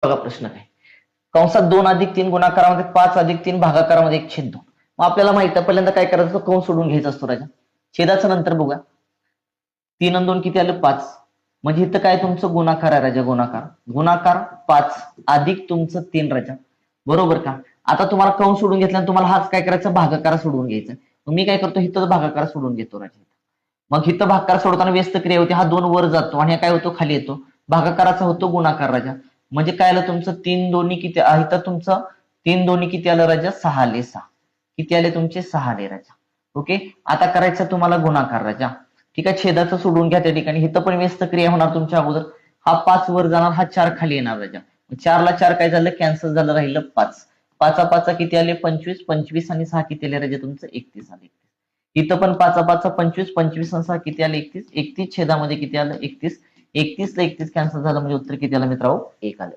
बघा प्रश्न काय. कंसात 2+3 गुणाकारामध्ये 5+3 भागाकारामध्ये 1/2. मग आपल्याला माहित आहे पहिल्यांदा काय करायचं, कंस सोडून घ्यायचा असतो राजा. छेदाचं नंतर बघा. 3 आणि 2 किती आलं 5. म्हणजे इथं काय तुमचं गुणाकार आहे राजा, गुणाकार 5 अधिक तुमचं 3 राजा, बरोबर का. आता तुम्हाला कंस सोडून घेतल्यानंतर तुम्हाला हाच काय करायचा, भागाकार सोडून घ्यायचा. मग मी काय करतो, इथं भागाकार सोडून घेतो राजा. मग इथं भागाकार सोडताना व्यस्त क्रिया होती, हा 2 वर जातो आणि हा काय होतो खाली येतो. भागाकाराचा होतो गुणाकार राजा. म्हणजे काय आलं तुमचं 3 दोन्ही किती, इथं तुमचं 3 दोन्ही किती आलं राजा, 6 आले 6. किती आले तुमचे 6 आले राजा. ओके. आता करायचं तुम्हाला गुणाकार राजा. ठीक आहे, छेदाचं सोडून घ्या त्या ठिकाणी. इथं पण व्यस्त क्रिया होणार तुमच्या अगोदर. हा 5 वर जाणार, हा 4 खाली येणार राजा. 4 ला 4 काय झालं, कॅन्सल झालं, राहिलं 5. 5 किती आले 25. 25 आणि 6 किती आले राजा तुमचं 31 आले. इथं पण 5 25. 25 आणि 6 किती आले 31. 31 छेदामध्ये किती आलं 31. 31 ला 31 कॅन्सल झालं म्हणजे उत्तर किती आलं मित्रांनो, 1 आलं.